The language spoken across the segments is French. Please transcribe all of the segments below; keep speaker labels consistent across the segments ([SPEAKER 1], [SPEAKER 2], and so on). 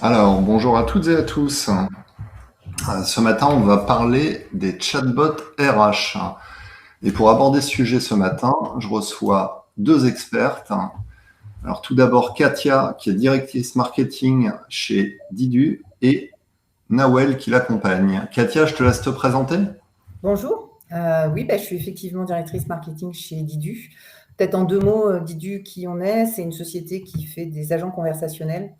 [SPEAKER 1] Alors, bonjour à toutes et à tous. Ce matin, on va parler des chatbots RH. Et pour aborder ce sujet ce matin, je reçois deux expertes. Alors, tout d'abord, Katia, qui est directrice marketing chez Didu, et Nawel, qui l'accompagne. Katia, je te laisse te présenter.
[SPEAKER 2] Bonjour. Oui, je suis effectivement directrice marketing chez Didu. Peut-être en deux mots, Didu, qui on est, c'est une société qui fait des agents conversationnels.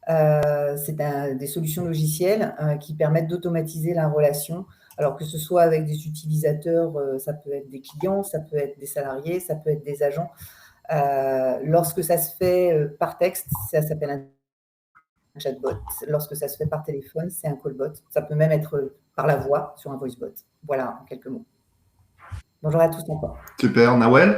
[SPEAKER 2] C'est des solutions logicielles qui permettent d'automatiser la relation. Alors que ce soit avec des utilisateurs, ça peut être des clients, ça peut être des salariés, ça peut être des agents. Lorsque ça se fait par texte, ça s'appelle un chatbot. Lorsque ça se fait par téléphone, c'est un callbot. Ça peut même être par la voix sur un voicebot. Voilà, en quelques mots. Bonjour à tous encore.
[SPEAKER 1] Super, Nawel.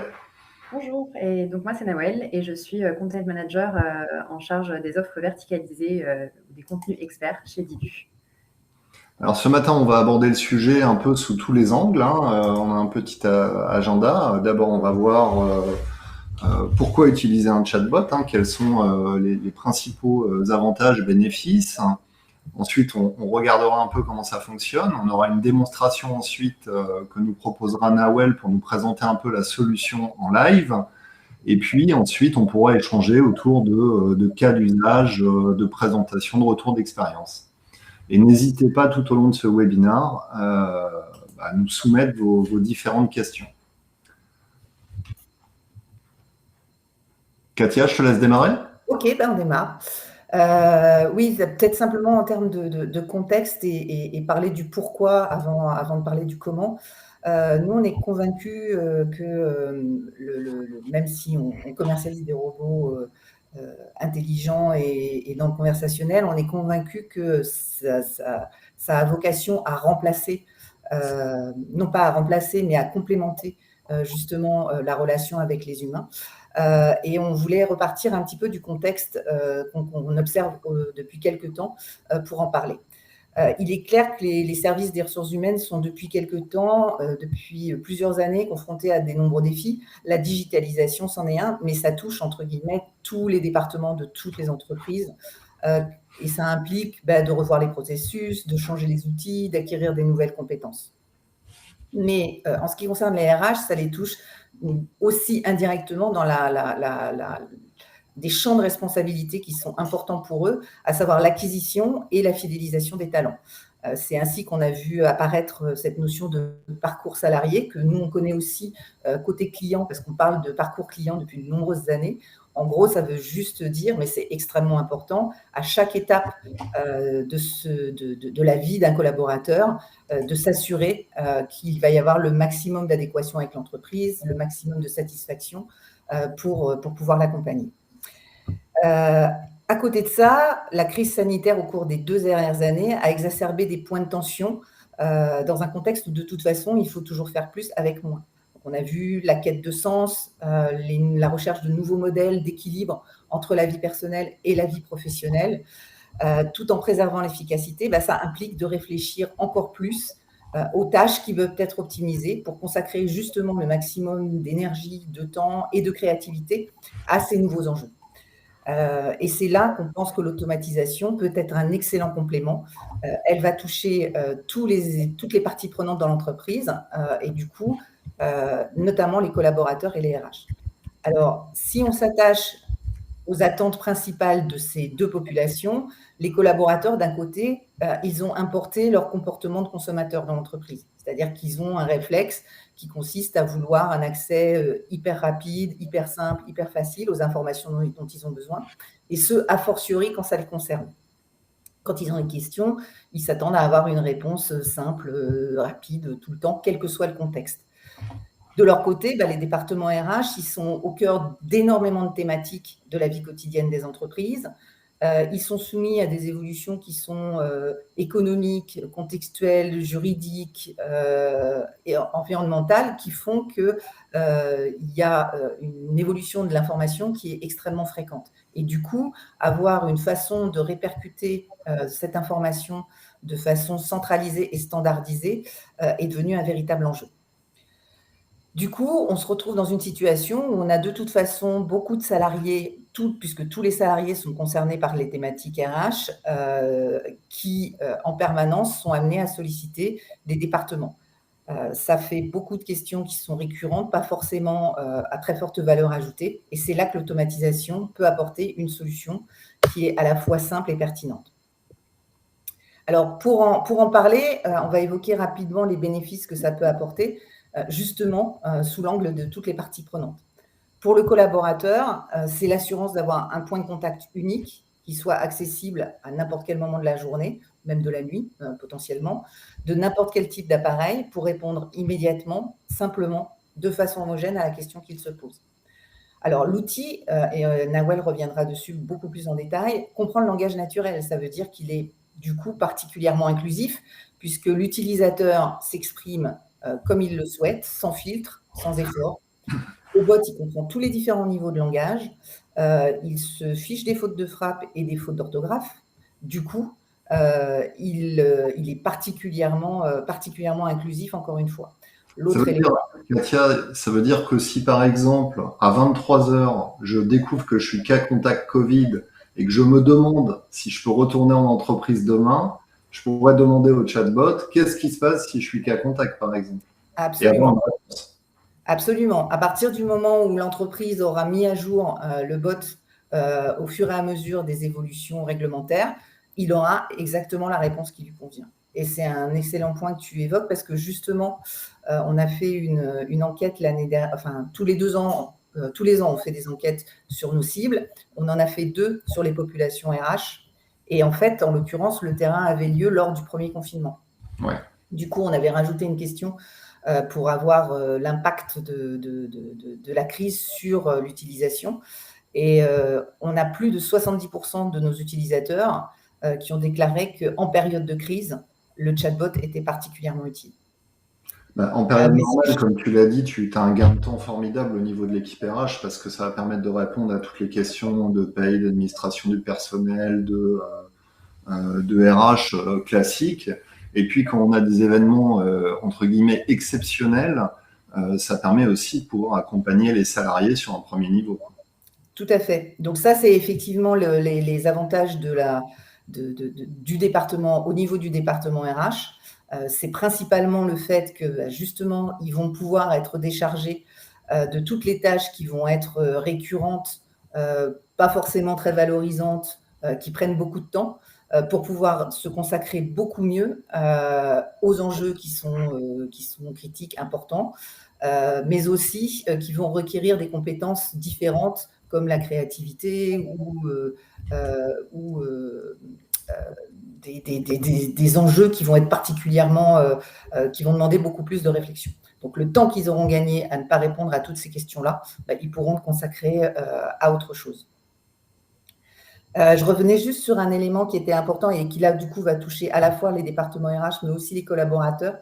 [SPEAKER 3] Bonjour, et donc moi c'est Nawel et je suis content manager en charge des offres verticalisées, des contenus experts chez Didu.
[SPEAKER 1] Alors, ce matin, on va aborder le sujet un peu sous tous les angles. On a un petit agenda. D'abord, on va voir pourquoi utiliser un chatbot, quels sont les principaux avantages et bénéfices. Ensuite, on regardera un peu comment ça fonctionne. On aura une démonstration ensuite que nous proposera Nawel pour nous présenter un peu la solution en live. Et puis ensuite, on pourra échanger autour de cas d'usage, de présentation, de retour d'expérience. Et n'hésitez pas tout au long de ce webinaire à nous soumettre vos différentes questions. Katia, je te laisse démarrer.
[SPEAKER 2] Ok, on démarre. Oui, peut-être simplement en termes de contexte et parler du pourquoi avant de parler du comment. Nous, on est convaincus que même si on commercialise des robots intelligents et dans le conversationnel, on est convaincus que ça a vocation à remplacer, non pas à remplacer, mais à complémenter justement la relation avec les humains. Et on voulait repartir un petit peu du contexte qu'on observe depuis quelques temps pour en parler. Il est clair que les services des ressources humaines sont depuis quelques temps, depuis plusieurs années, confrontés à des nombreux défis. La digitalisation, c'en est un, mais ça touche, entre guillemets, tous les départements de toutes les entreprises. Et ça implique de revoir les processus, de changer les outils, d'acquérir des nouvelles compétences. Mais en ce qui concerne les RH, ça les touche aussi indirectement dans des champs de responsabilité qui sont importants pour eux, à savoir l'acquisition et la fidélisation des talents. C'est ainsi qu'on a vu apparaître cette notion de parcours salarié, que nous, on connaît aussi côté client, parce qu'on parle de parcours client depuis de nombreuses années. En gros, ça veut juste dire, mais c'est extrêmement important, à chaque étape de la vie d'un collaborateur, de s'assurer qu'il va y avoir le maximum d'adéquation avec l'entreprise, le maximum de satisfaction pour pouvoir l'accompagner. À côté de ça, la crise sanitaire au cours des 2 dernières années a exacerbé des points de tension dans un contexte où de toute façon, il faut toujours faire plus avec moins. Donc, on a vu la quête de sens, la recherche de nouveaux modèles d'équilibre entre la vie personnelle et la vie professionnelle, tout en préservant l'efficacité. Ça implique de réfléchir encore plus aux tâches qui peuvent être optimisées pour consacrer justement le maximum d'énergie, de temps et de créativité à ces nouveaux enjeux. Et c'est là qu'on pense que l'automatisation peut être un excellent complément. Elle va toucher toutes les parties prenantes dans l'entreprise et du coup, notamment les collaborateurs et les RH. Alors, si on s'attache aux attentes principales de ces deux populations, les collaborateurs, d'un côté, ils ont importé leur comportement de consommateur dans l'entreprise. C'est-à-dire qu'ils ont un réflexe qui consiste à vouloir un accès hyper rapide, hyper simple, hyper facile aux informations dont ils ont besoin, et ce, a fortiori quand ça les concerne. Quand ils ont une question, ils s'attendent à avoir une réponse simple, rapide, tout le temps, quel que soit le contexte. De leur côté, les départements RH, ils sont au cœur d'énormément de thématiques de la vie quotidienne des entreprises. Ils sont soumis à des évolutions qui sont économiques, contextuelles, juridiques et environnementales qui font qu'il y a une évolution de l'information qui est extrêmement fréquente. Et du coup, avoir une façon de répercuter cette information de façon centralisée et standardisée est devenu un véritable enjeu. Du coup, on se retrouve dans une situation où on a de toute façon beaucoup de salariés puisque tous les salariés sont concernés par les thématiques RH, qui, en permanence, sont amenés à solliciter des départements. Ça fait beaucoup de questions qui sont récurrentes, pas forcément à très forte valeur ajoutée, et c'est là que l'automatisation peut apporter une solution qui est à la fois simple et pertinente. Alors, pour en parler, on va évoquer rapidement les bénéfices que ça peut apporter, justement, sous l'angle de toutes les parties prenantes. Pour le collaborateur, c'est l'assurance d'avoir un point de contact unique qui soit accessible à n'importe quel moment de la journée, même de la nuit, potentiellement, de n'importe quel type d'appareil pour répondre immédiatement, simplement, de façon homogène à la question qu'il se pose. Alors, l'outil, et Nawel reviendra dessus beaucoup plus en détail, comprend le langage naturel. Ça veut dire qu'il est du coup particulièrement inclusif, puisque l'utilisateur s'exprime comme il le souhaite, sans filtre, sans effort. Le bot, il comprend tous les différents niveaux de langage. Il se fiche des fautes de frappe et des fautes d'orthographe. Du coup, il est particulièrement inclusif, encore une fois. L'autre élément.
[SPEAKER 1] Katia, ça veut dire que si par exemple, à 23 heures, je découvre que je suis cas contact Covid et que je me demande si je peux retourner en entreprise demain, je pourrais demander au chatbot qu'est-ce qui se passe si je suis cas contact, par exemple.
[SPEAKER 2] Absolument. Absolument. À partir du moment où l'entreprise aura mis à jour le bot au fur et à mesure des évolutions réglementaires, il aura exactement la réponse qui lui convient. Et c'est un excellent point que tu évoques parce que justement, on a fait une enquête l'année dernière, enfin tous les ans, on fait des enquêtes sur nos cibles. On en a fait 2 sur les populations RH. Et en fait, en l'occurrence, le terrain avait lieu lors du premier confinement.
[SPEAKER 1] Ouais.
[SPEAKER 2] Du coup, on avait rajouté une question pour avoir l'impact de la crise sur l'utilisation. Et on a plus de 70% de nos utilisateurs qui ont déclaré qu'en période de crise, le chatbot était particulièrement utile.
[SPEAKER 1] En période normale, comme tu l'as dit, tu as un gain de temps formidable au niveau de l'équipe RH parce que ça va permettre de répondre à toutes les questions de paye, d'administration du personnel, de RH classiques. Et puis quand on a des événements entre guillemets exceptionnels, ça permet aussi de pouvoir accompagner les salariés sur un premier niveau.
[SPEAKER 2] Tout à fait. Donc ça, c'est effectivement les avantages du département, au niveau du département RH. C'est principalement le fait que justement, ils vont pouvoir être déchargés de toutes les tâches qui vont être récurrentes, pas forcément très valorisantes, qui prennent beaucoup de temps, pour pouvoir se consacrer beaucoup mieux aux enjeux qui sont critiques, importants, mais aussi qui vont requérir des compétences différentes comme la créativité ou des enjeux qui vont être particulièrement, qui vont demander beaucoup plus de réflexion. Donc, le temps qu'ils auront gagné à ne pas répondre à toutes ces questions-là, ils pourront le consacrer à autre chose. Je revenais juste sur un élément qui était important et qui, là, du coup, va toucher à la fois les départements RH, mais aussi les collaborateurs.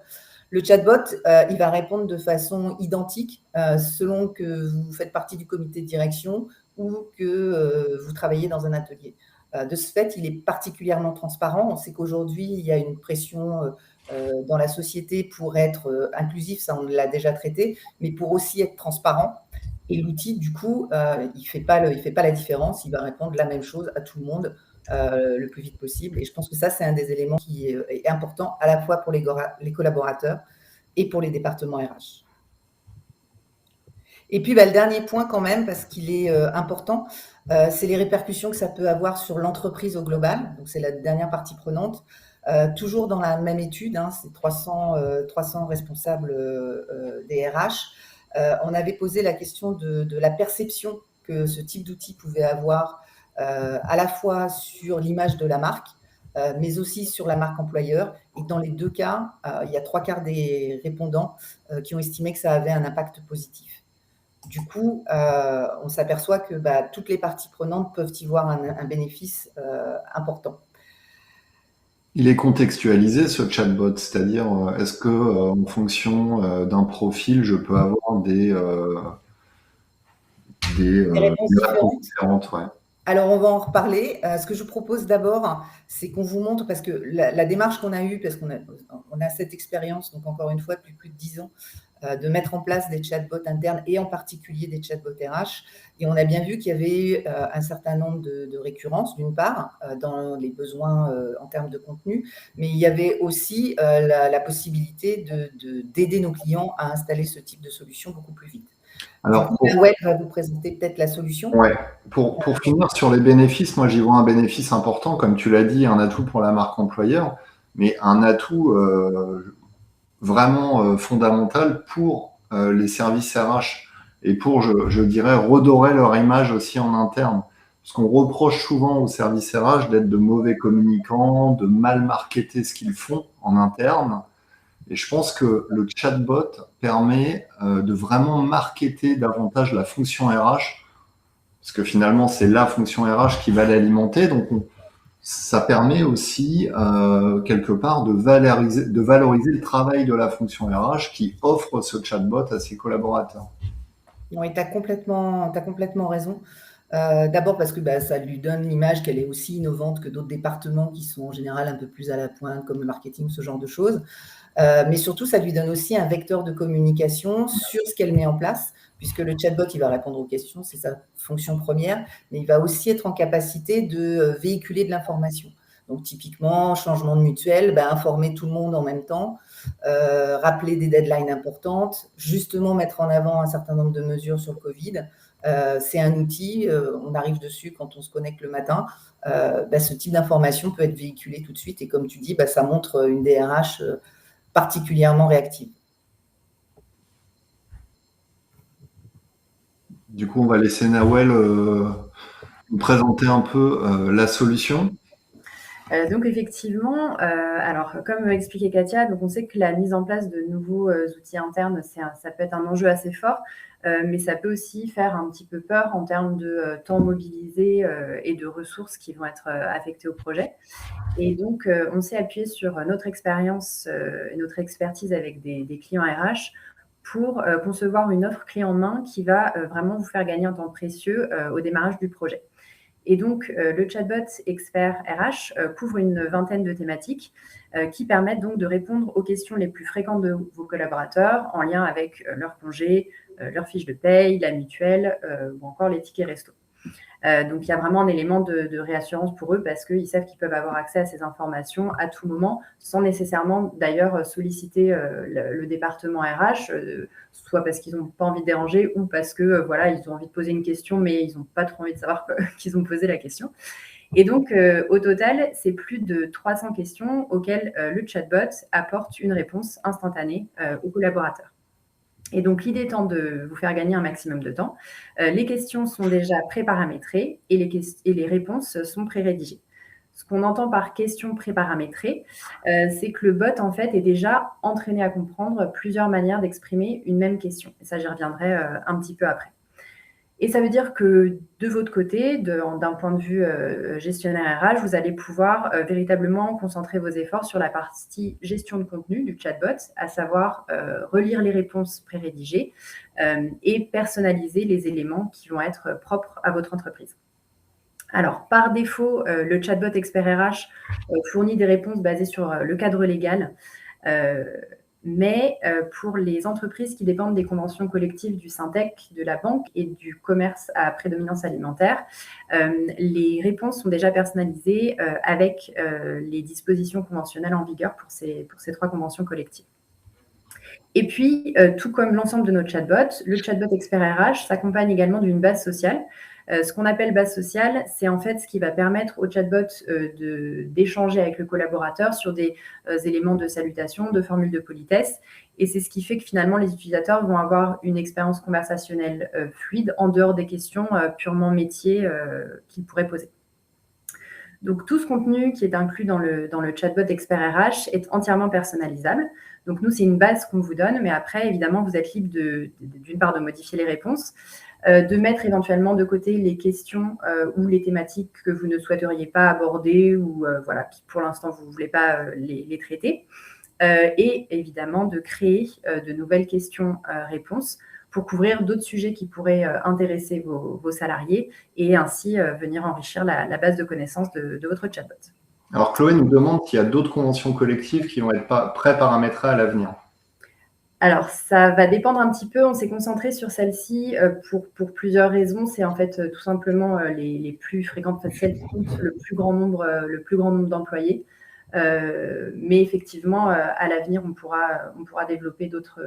[SPEAKER 2] Le chatbot, il va répondre de façon identique selon que vous faites partie du comité de direction ou que vous travaillez dans un atelier. De ce fait, il est particulièrement transparent. On sait qu'aujourd'hui, il y a une pression dans la société pour être inclusif, ça on l'a déjà traité, mais pour aussi être transparent. Et l'outil, du coup, il fait pas la différence, il va répondre la même chose à tout le monde le plus vite possible. Et je pense que ça, c'est un des éléments qui est important à la fois pour les collaborateurs et pour les départements RH. Et puis, le dernier point quand même, parce qu'il est important, c'est les répercussions que ça peut avoir sur l'entreprise au global. Donc, c'est la dernière partie prenante. Toujours dans la même étude, c'est 300 responsables des RH. On avait posé la question de la perception que ce type d'outil pouvait avoir à la fois sur l'image de la marque, mais aussi sur la marque employeur. Et dans les 2 cas, il y a 3/4 des répondants qui ont estimé que ça avait un impact positif. Du coup, on s'aperçoit que toutes les parties prenantes peuvent y voir un bénéfice important.
[SPEAKER 1] Il est contextualisé ce chatbot, c'est-à-dire est-ce que en fonction d'un profil, je peux avoir des
[SPEAKER 2] réponses
[SPEAKER 1] différentes, ouais.
[SPEAKER 2] Alors, on va en reparler. Ce que je propose d'abord, c'est qu'on vous montre, parce que la démarche qu'on a eue, parce qu'on a cette expérience, donc encore une fois, depuis plus de 10 ans, de mettre en place des chatbots internes et en particulier des chatbots RH. Et on a bien vu qu'il y avait eu un certain nombre de récurrences, d'une part, dans les besoins en termes de contenu, mais il y avait aussi la possibilité d'aider nos clients à installer ce type de solution beaucoup plus vite.
[SPEAKER 1] Alors,
[SPEAKER 2] Nawel va vous présenter peut-être la solution.
[SPEAKER 1] Ouais. Pour finir sur les bénéfices, moi j'y vois un bénéfice important, comme tu l'as dit, un atout pour la marque employeur, mais un atout vraiment fondamental pour les services RH et pour, je dirais, redorer leur image aussi en interne. Parce qu'on reproche souvent aux services RH d'être de mauvais communicants, de mal marketer ce qu'ils font en interne. Et je pense que le chatbot permet de vraiment marketer davantage la fonction RH, parce que finalement, c'est la fonction RH qui va l'alimenter. Donc, ça permet aussi, quelque part, de valoriser le travail de la fonction RH qui offre ce chatbot à ses collaborateurs.
[SPEAKER 2] Oui, tu as complètement raison. D'abord parce que ça lui donne l'image qu'elle est aussi innovante que d'autres départements qui sont en général un peu plus à la pointe, comme le marketing, ce genre de choses. Mais surtout, ça lui donne aussi un vecteur de communication sur ce qu'elle met en place, puisque le chatbot, il va répondre aux questions, c'est sa fonction première, mais il va aussi être en capacité de véhiculer de l'information. Donc, typiquement, changement de mutuelle, informer tout le monde en même temps, rappeler des deadlines importantes, justement mettre en avant un certain nombre de mesures sur le Covid. C'est un outil, on arrive dessus quand on se connecte le matin. Ce type d'information peut être véhiculé tout de suite et comme tu dis, ça montre une DRH particulièrement réactive.
[SPEAKER 1] Du coup, on va laisser Nawel nous présenter un peu la solution.
[SPEAKER 3] Donc effectivement, alors comme expliquait Katia, donc on sait que la mise en place de nouveaux outils internes, ça peut être un enjeu assez fort, mais ça peut aussi faire un petit peu peur en termes de temps mobilisé et de ressources qui vont être affectées au projet. Et donc, on s'est appuyé sur notre expérience et notre expertise avec des clients RH pour concevoir une offre clé en main qui va vraiment vous faire gagner un temps précieux au démarrage du projet. Et donc, le chatbot expert RH couvre une vingtaine de thématiques qui permettent donc de répondre aux questions les plus fréquentes de vos collaborateurs en lien avec leur congé, leur fiche de paye, la mutuelle ou encore les tickets resto. Donc, il y a vraiment un élément de réassurance pour eux parce qu'ils savent qu'ils peuvent avoir accès à ces informations à tout moment sans nécessairement d'ailleurs solliciter le département RH, soit parce qu'ils n'ont pas envie de déranger ou parce que voilà, ils ont envie de poser une question mais ils n'ont pas trop envie de savoir qu'ils ont posé la question. Et donc, au total, c'est plus de 300 questions auxquelles le chatbot apporte une réponse instantanée aux collaborateurs. Et donc, l'idée étant de vous faire gagner un maximum de temps, les questions sont déjà pré-paramétrées et les réponses sont pré-rédigées. Ce qu'on entend par question pré-paramétrée, c'est que le bot, en fait, est déjà entraîné à comprendre plusieurs manières d'exprimer une même question. Et ça, j'y reviendrai un petit peu après. Et ça veut dire que de votre côté, d'un point de vue gestionnaire RH, vous allez pouvoir véritablement concentrer vos efforts sur la partie gestion de contenu du chatbot, à savoir relire les réponses pré-rédigées et personnaliser les éléments qui vont être propres à votre entreprise. Alors, par défaut, le chatbot expert RH fournit des réponses basées sur le cadre légal, mais pour les entreprises qui dépendent des conventions collectives du Syntec, de la banque et du commerce à prédominance alimentaire, les réponses sont déjà personnalisées avec les dispositions conventionnelles en vigueur pour ces 3 conventions collectives. Et puis, tout comme l'ensemble de nos chatbots, le chatbot expert RH s'accompagne également d'une base sociale. Ce qu'on appelle base sociale, c'est en fait ce qui va permettre au chatbot d'échanger avec le collaborateur sur des éléments de salutation, de formules de politesse. Et c'est ce qui fait que finalement, les utilisateurs vont avoir une expérience conversationnelle fluide en dehors des questions purement métiers qu'ils pourraient poser. Donc, tout ce contenu qui est inclus dans le chatbot expert RH est entièrement personnalisable. Donc, nous, c'est une base qu'on vous donne, mais après, évidemment, vous êtes libre d'une part de modifier les réponses, de mettre éventuellement de côté les questions ou les thématiques que vous ne souhaiteriez pas aborder ou voilà, qui pour l'instant, vous ne voulez pas les traiter. Et évidemment, de créer de nouvelles questions-réponses pour couvrir d'autres sujets qui pourraient intéresser vos salariés et ainsi venir enrichir la base de connaissances de votre chatbot.
[SPEAKER 1] Alors, Chloé nous demande s'il y a d'autres conventions collectives qui vont être pré-paramétrées à l'avenir.
[SPEAKER 3] Alors, ça va dépendre un petit peu. On s'est concentré sur celle-ci pour plusieurs raisons. C'est en fait tout simplement les plus fréquentes, celles qui comptent le plus grand nombre d'employés. Mais effectivement, à l'avenir, on pourra développer d'autres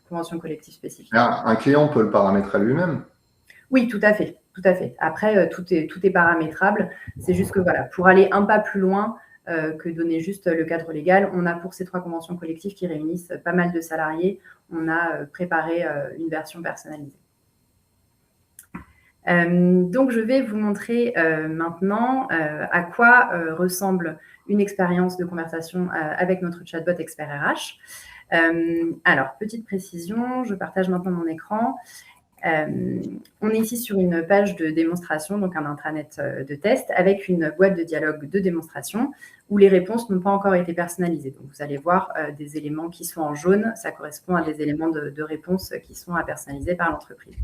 [SPEAKER 3] conventions collectives spécifiques.
[SPEAKER 1] Un client peut le paramétrer lui-même.
[SPEAKER 3] Oui, tout à fait. Après, tout est paramétrable. C'est juste que voilà, pour aller un pas plus loin que donner juste le cadre légal, on a pour ces 3 conventions collectives qui réunissent pas mal de salariés, on a préparé une version personnalisée. Donc, je vais vous montrer maintenant à quoi ressemble une expérience de conversation avec notre chatbot expert RH. Alors, petite précision, je partage maintenant mon écran. On est ici sur une page de démonstration, donc un intranet de test, avec une boîte de dialogue de démonstration où les réponses n'ont pas encore été personnalisées. Donc, vous allez voir des éléments qui sont en jaune, ça correspond à des éléments de réponse qui sont à personnaliser par l'entreprise.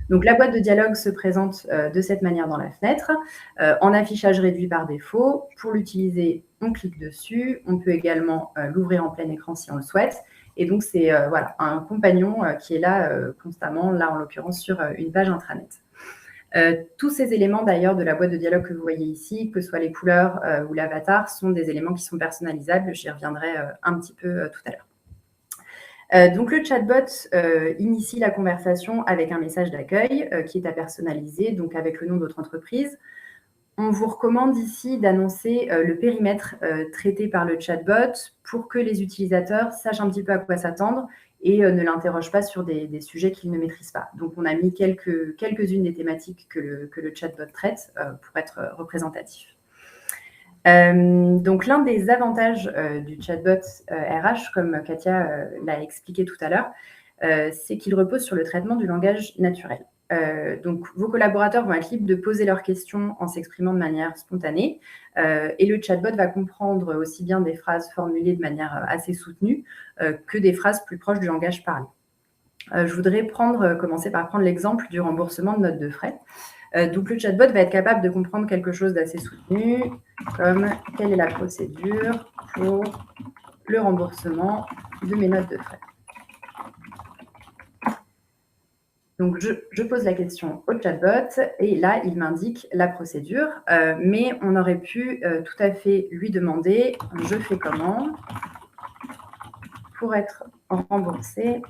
[SPEAKER 3] Donc, la boîte de dialogue se présente de cette manière dans la fenêtre, en affichage réduit par défaut. Pour l'utiliser, on clique dessus. On peut également l'ouvrir en plein écran si on le souhaite. Et donc, c'est voilà, un compagnon qui est là constamment, là en l'occurrence sur une page intranet. Tous ces éléments d'ailleurs de la boîte de dialogue que vous voyez ici, que ce soit les couleurs ou l'avatar, sont des éléments qui sont personnalisables. J'y reviendrai un petit peu tout à l'heure. Donc, le chatbot initie la conversation avec un message d'accueil qui est à personnaliser, donc avec le nom de votre entreprise. On vous recommande ici d'annoncer le périmètre traité par le chatbot pour que les utilisateurs sachent un petit peu à quoi s'attendre et ne l'interrogent pas sur des sujets qu'ils ne maîtrisent pas. Donc, on a mis quelques-unes des thématiques que le chatbot traite pour être représentatif. Donc, l'un des avantages du chatbot RH, comme Katia l'a expliqué tout à l'heure, c'est qu'il repose sur le traitement du langage naturel. Donc, vos collaborateurs vont être libres de poser leurs questions en s'exprimant de manière spontanée et le chatbot va comprendre aussi bien des phrases formulées de manière assez soutenue que des phrases plus proches du langage parlé. Je voudrais commencer par prendre l'exemple du remboursement de notes de frais. Donc, le chatbot va être capable de comprendre quelque chose d'assez soutenu, comme quelle est la procédure pour le remboursement de mes notes de frais. Donc, je pose la question au chatbot et là, il m'indique la procédure, mais on aurait pu tout à fait lui demander « Je fais comment pour être remboursé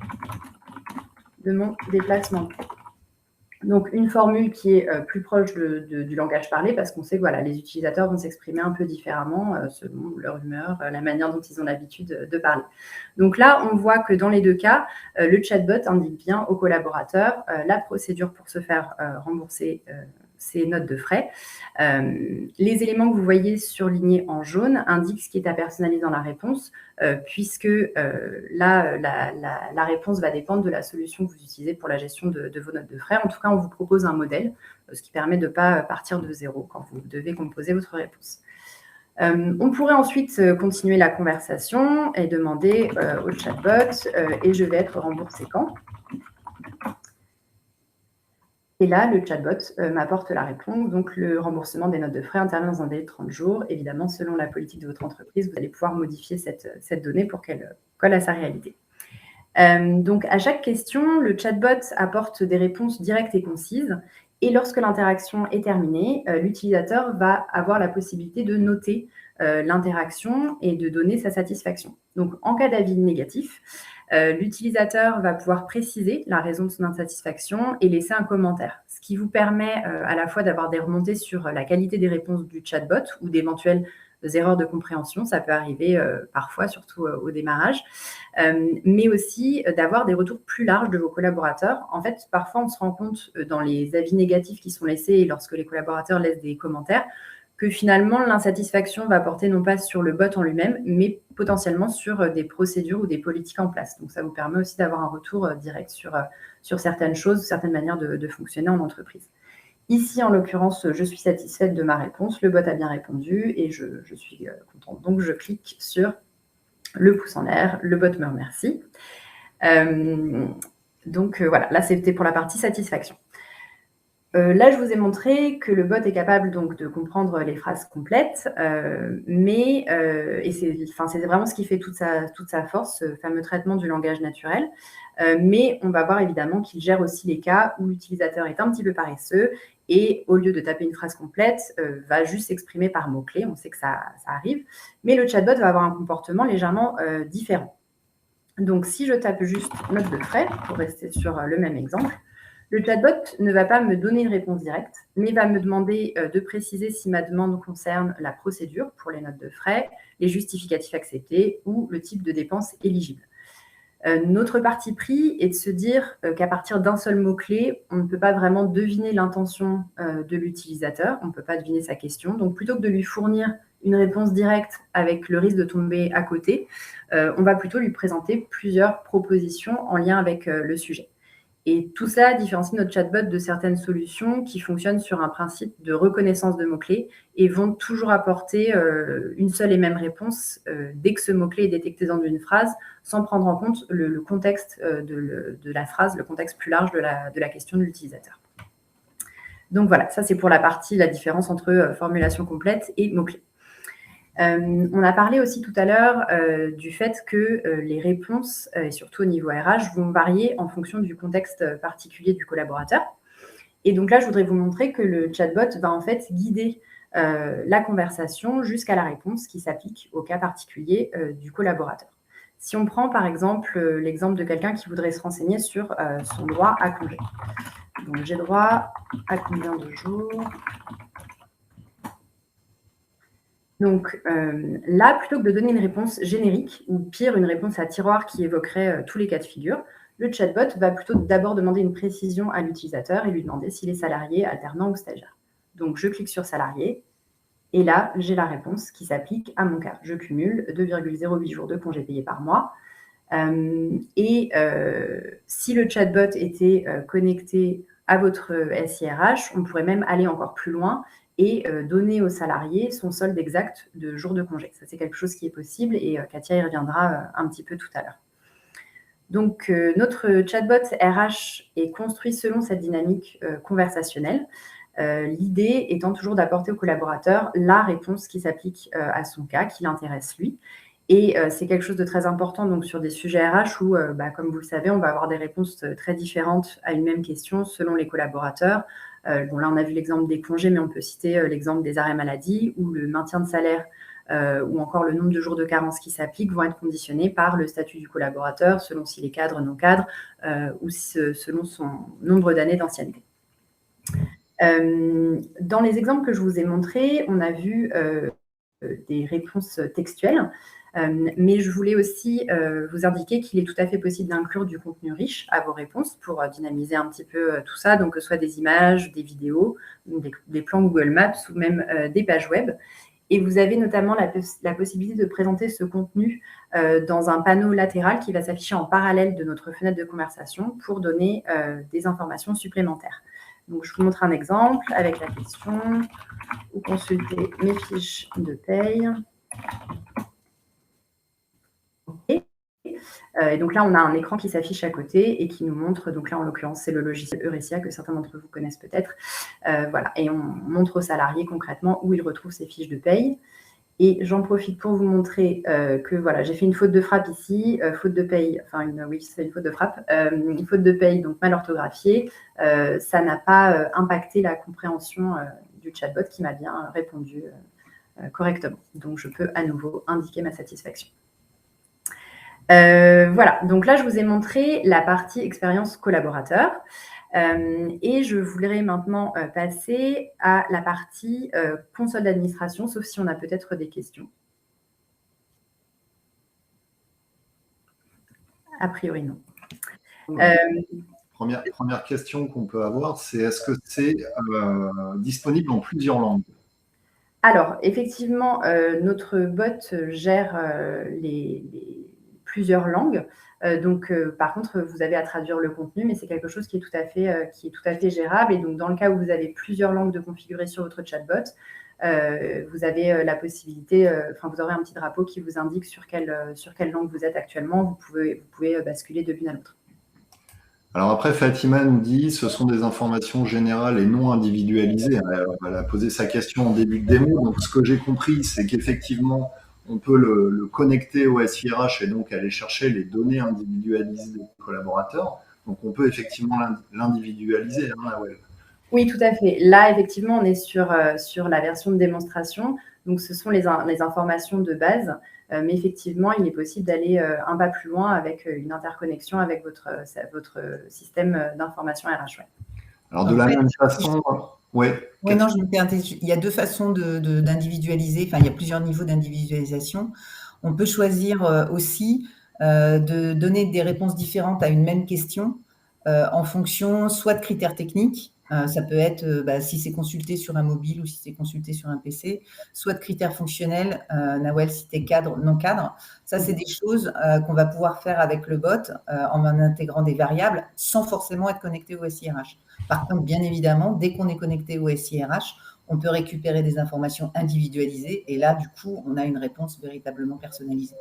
[SPEAKER 3] de mon déplacement ?» Donc, une formule qui est plus proche du langage parlé parce qu'on sait que voilà, les utilisateurs vont s'exprimer un peu différemment selon leur humeur, la manière dont ils ont l'habitude de parler. Donc là, on voit que dans les 2 cas, le chatbot indique bien au collaborateur la procédure pour se faire rembourser ces notes de frais. Les éléments que vous voyez surlignés en jaune indiquent ce qui est à personnaliser dans la réponse, puisque là, la réponse va dépendre de la solution que vous utilisez pour la gestion de vos notes de frais. En tout cas, on vous propose un modèle, ce qui permet de ne pas partir de zéro quand vous devez composer votre réponse. On pourrait ensuite continuer la conversation et demander au chatbot « Et je vais être remboursé quand ?» Et là, le chatbot m'apporte la réponse. Donc, le remboursement des notes de frais intervient dans un délai de 30 jours. Évidemment, selon la politique de votre entreprise, vous allez pouvoir modifier cette donnée pour qu'elle colle à sa réalité. Donc, à chaque question, le chatbot apporte des réponses directes et concises. Et lorsque l'interaction est terminée, l'utilisateur va avoir la possibilité de noter l'interaction et de donner sa satisfaction. Donc, en cas d'avis négatif, l'utilisateur va pouvoir préciser la raison de son insatisfaction et laisser un commentaire, ce qui vous permet à la fois d'avoir des remontées sur la qualité des réponses du chatbot ou d'éventuelles erreurs de compréhension, ça peut arriver parfois, surtout au démarrage, mais aussi d'avoir des retours plus larges de vos collaborateurs. En fait, parfois, on se rend compte dans les avis négatifs qui sont laissés et lorsque les collaborateurs laissent des commentaires que finalement, l'insatisfaction va porter non pas sur le bot en lui-même, mais potentiellement sur des procédures ou des politiques en place. Donc, ça vous permet aussi d'avoir un retour direct sur certaines choses, certaines manières de fonctionner en entreprise. Ici, en l'occurrence, je suis satisfaite de ma réponse. Le bot a bien répondu et je suis contente. Donc, je clique sur le pouce en l'air. Le bot me remercie. Donc, voilà, là, c'était pour la partie satisfaction. Là, je vous ai montré que le bot est capable donc de comprendre les phrases complètes, et c'est vraiment ce qui fait toute sa force, ce fameux traitement du langage naturel. Mais on va voir évidemment qu'il gère aussi les cas où l'utilisateur est un petit peu paresseux et au lieu de taper une phrase complète, va juste s'exprimer par mots-clés. On sait que ça arrive, mais le chatbot va avoir un comportement légèrement différent. Donc, si je tape juste note de frais, pour rester sur le même exemple, le chatbot ne va pas me donner une réponse directe, mais va me demander de préciser si ma demande concerne la procédure pour les notes de frais, les justificatifs acceptés ou le type de dépense éligible. Notre parti pris est de se dire qu'à partir d'un seul mot-clé, on ne peut pas vraiment deviner l'intention de l'utilisateur, on ne peut pas deviner sa question. Donc, plutôt que de lui fournir une réponse directe avec le risque de tomber à côté, on va plutôt lui présenter plusieurs propositions en lien avec le sujet. Et tout ça différencie notre chatbot de certaines solutions qui fonctionnent sur un principe de reconnaissance de mots-clés et vont toujours apporter une seule et même réponse dès que ce mot-clé est détecté dans une phrase, sans prendre en compte le contexte de la phrase, le contexte plus large de la question de l'utilisateur. Donc voilà, ça c'est pour la différence entre formulation complète et mots-clés. On a parlé aussi tout à l'heure du fait que les réponses, et surtout au niveau RH, vont varier en fonction du contexte particulier du collaborateur. Et donc là, je voudrais vous montrer que le chatbot va en fait guider la conversation jusqu'à la réponse qui s'applique au cas particulier du collaborateur. Si on prend par exemple l'exemple de quelqu'un qui voudrait se renseigner sur son droit à congé. Donc j'ai droit à combien de jours ? Donc là, plutôt que de donner une réponse générique, ou pire, une réponse à tiroir qui évoquerait tous les cas de figure, le chatbot va plutôt d'abord demander une précision à l'utilisateur et lui demander s'il est salarié, alternant ou stagiaire. Donc je clique sur salarié, et là, j'ai la réponse qui s'applique à mon cas. Je cumule 2,08 jours de congés payés par mois. Si le chatbot était connecté à votre SIRH, on pourrait même aller encore plus loin et donner au salarié son solde exact de jours de congé. Ça, c'est quelque chose qui est possible et Katia y reviendra un petit peu tout à l'heure. Donc, notre chatbot RH est construit selon cette dynamique conversationnelle. L'idée étant toujours d'apporter au collaborateur la réponse qui s'applique à son cas, qui l'intéresse lui. Et c'est quelque chose de très important donc, sur des sujets RH où, comme vous le savez, on va avoir des réponses très différentes à une même question selon les collaborateurs. Bon, là, on a vu l'exemple des congés, mais on peut citer l'exemple des arrêts maladie ou le maintien de salaire ou encore le nombre de jours de carence qui s'appliquent vont être conditionnés par le statut du collaborateur, selon s'il est cadre, non cadre, ou selon son nombre d'années d'ancienneté. Dans les exemples que je vous ai montrés, on a vu des réponses textuelles, mais je voulais aussi vous indiquer qu'il est tout à fait possible d'inclure du contenu riche à vos réponses pour dynamiser un petit peu tout ça, donc que ce soit des images, des vidéos, des plans Google Maps ou même des pages web. Et vous avez notamment la possibilité de présenter ce contenu dans un panneau latéral qui va s'afficher en parallèle de notre fenêtre de conversation pour donner des informations supplémentaires. Donc, je vous montre un exemple avec la question « Où consulter mes fiches de paye ?» Okay. Et donc là, on a un écran qui s'affiche à côté et qui nous montre, donc là, en l'occurrence, c'est le logiciel Eurecia que certains d'entre vous connaissent peut-être. Voilà, et on montre aux salariés concrètement où ils retrouvent ces fiches de paye. Et j'en profite pour vous montrer que voilà, j'ai fait une faute de frappe ici, faute de paye, oui, c'est une faute de frappe, une faute de paye, donc mal orthographiée. Ça n'a pas impacté la compréhension du chatbot qui m'a bien répondu correctement. Donc, je peux à nouveau indiquer ma satisfaction. Voilà, donc là, je vous ai montré la partie expérience collaborateur. Et je voudrais maintenant passer à la partie console d'administration, sauf si on a peut-être des questions. A priori, non.
[SPEAKER 1] Première question qu'on peut avoir, c'est est-ce que c'est disponible en plusieurs langues?
[SPEAKER 3] Alors, effectivement, notre bot gère plusieurs langues. Donc, par contre, vous avez à traduire le contenu, mais c'est quelque chose qui est tout à fait gérable. Et donc, dans le cas où vous avez plusieurs langues de configurer sur votre chatbot, vous avez la possibilité, vous aurez un petit drapeau qui vous indique sur quelle langue vous êtes actuellement. Vous pouvez basculer de l'une à l'autre.
[SPEAKER 1] Alors après, Fatima nous dit, ce sont des informations générales et non individualisées. Elle a posé sa question en début de démo. Donc, ce que j'ai compris, c'est qu'effectivement, on peut le connecter au SIRH et donc aller chercher les données individualisées des collaborateurs. Donc, on peut effectivement l'individualiser, hein, Nawel.
[SPEAKER 3] Oui, tout à fait. Là, effectivement, on est sur la version de démonstration. Donc, ce sont les informations de base. Mais effectivement, il est possible d'aller un pas plus loin avec une interconnexion avec votre système d'information RH. Ouais.
[SPEAKER 1] Alors, de la même façon,
[SPEAKER 2] oui, non, il y a deux façons d'individualiser. Enfin, il y a plusieurs niveaux d'individualisation. On peut choisir aussi de donner des réponses différentes à une même question en fonction soit de critères techniques. Ça peut être si c'est consulté sur un mobile ou si c'est consulté sur un PC, soit de critères fonctionnels, Nawel, si tu es cadre, non cadre. Ça, c'est des choses qu'on va pouvoir faire avec le bot en intégrant des variables sans forcément être connecté au SIRH. Par contre, bien évidemment, dès qu'on est connecté au SIRH, on peut récupérer des informations individualisées et là, du coup, on a une réponse véritablement personnalisée.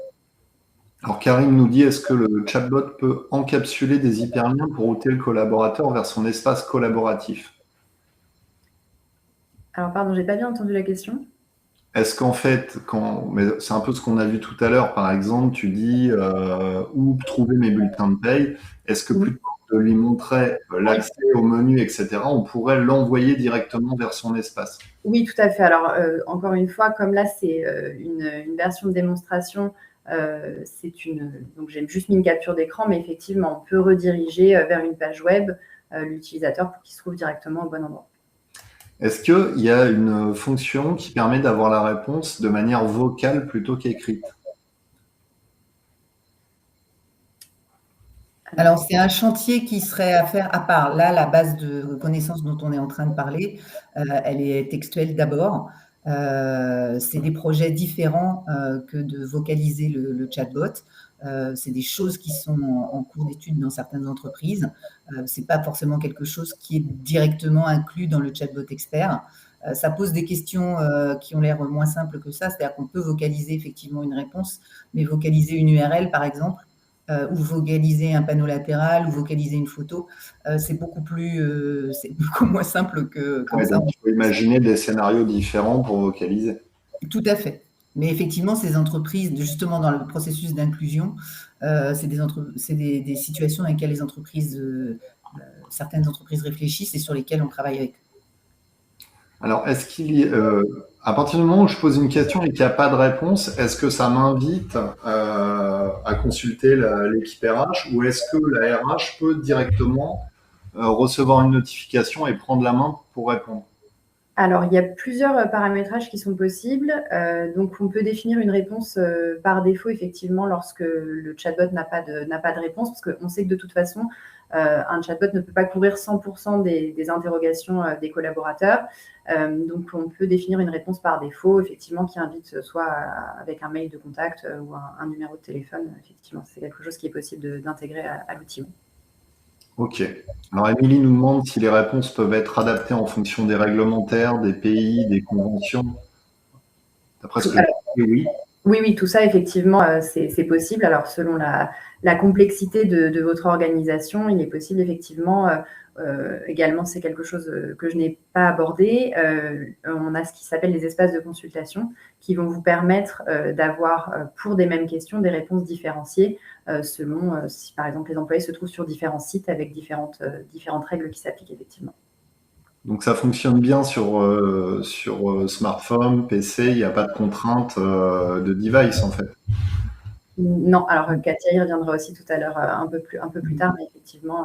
[SPEAKER 1] Alors, Karim nous dit, est-ce que le chatbot peut encapsuler des hyperliens pour router le collaborateur vers son espace collaboratif?
[SPEAKER 3] Alors, pardon, j'ai pas bien entendu la question.
[SPEAKER 1] Est-ce qu'en fait, mais c'est un peu ce qu'on a vu tout à l'heure, par exemple, tu dis où trouver mes bulletins de paye, est-ce que plutôt que de lui montrer l'accès au menu, etc., on pourrait l'envoyer directement vers son espace?
[SPEAKER 3] Oui, tout à fait. Alors, encore une fois, comme là, c'est une version de démonstration, donc j'ai juste mis une capture d'écran, mais effectivement, on peut rediriger vers une page web l'utilisateur pour qu'il se trouve directement au bon endroit.
[SPEAKER 1] Est-ce qu'il y a une fonction qui permet d'avoir la réponse de manière vocale plutôt qu'écrite?
[SPEAKER 2] Alors, c'est un chantier qui serait à faire à part. Là, la base de connaissances dont on est en train de parler, elle est textuelle d'abord. C'est des projets différents que de vocaliser le chatbot. C'est des choses qui sont en cours d'étude dans certaines entreprises. Ce n'est pas forcément quelque chose qui est directement inclus dans le chatbot expert. Ça pose des questions qui ont l'air moins simples que ça. C'est-à-dire qu'on peut vocaliser effectivement une réponse, mais vocaliser une URL, par exemple, ou vocaliser un panneau latéral, ou vocaliser une photo, c'est beaucoup moins simple que comme ça.
[SPEAKER 1] Donc, il faut imaginer des scénarios différents pour vocaliser.
[SPEAKER 2] Tout à fait. Mais effectivement, ces entreprises, justement dans le processus d'inclusion, c'est des situations dans lesquelles certaines entreprises réfléchissent et sur lesquelles on travaille avec eux.
[SPEAKER 1] Alors, à partir du moment où je pose une question et qu'il n'y a pas de réponse, est-ce que ça m'invite à consulter l'équipe RH ou est-ce que la RH peut directement recevoir une notification et prendre la main pour répondre?
[SPEAKER 3] Alors, il y a plusieurs paramétrages qui sont possibles. Donc, on peut définir une réponse par défaut, effectivement, lorsque le chatbot n'a pas de réponse, parce qu'on sait que de toute façon, un chatbot ne peut pas couvrir 100% des interrogations des collaborateurs. Donc, on peut définir une réponse par défaut, effectivement, qui invite soit avec un mail de contact ou un numéro de téléphone. Effectivement, c'est quelque chose qui est possible d'intégrer à l'outil.
[SPEAKER 1] Ok. Alors, Émilie nous demande si les réponses peuvent être adaptées en fonction des réglementaires, des pays, des conventions. D'après ce que je sais, oui.
[SPEAKER 3] Oui, tout ça, effectivement, c'est possible. Alors, selon la complexité de votre organisation, il est possible, effectivement, également, c'est quelque chose que je n'ai pas abordé. On a ce qui s'appelle les espaces de consultation qui vont vous permettre d'avoir, pour des mêmes questions, des réponses différenciées selon si, par exemple, les employés se trouvent sur différents sites avec différentes règles qui s'appliquent, effectivement.
[SPEAKER 1] Donc ça fonctionne bien sur smartphone, PC, il n'y a pas de contrainte de device en fait.
[SPEAKER 3] Non, alors Katia y reviendra aussi tout à l'heure un peu plus tard, mais effectivement,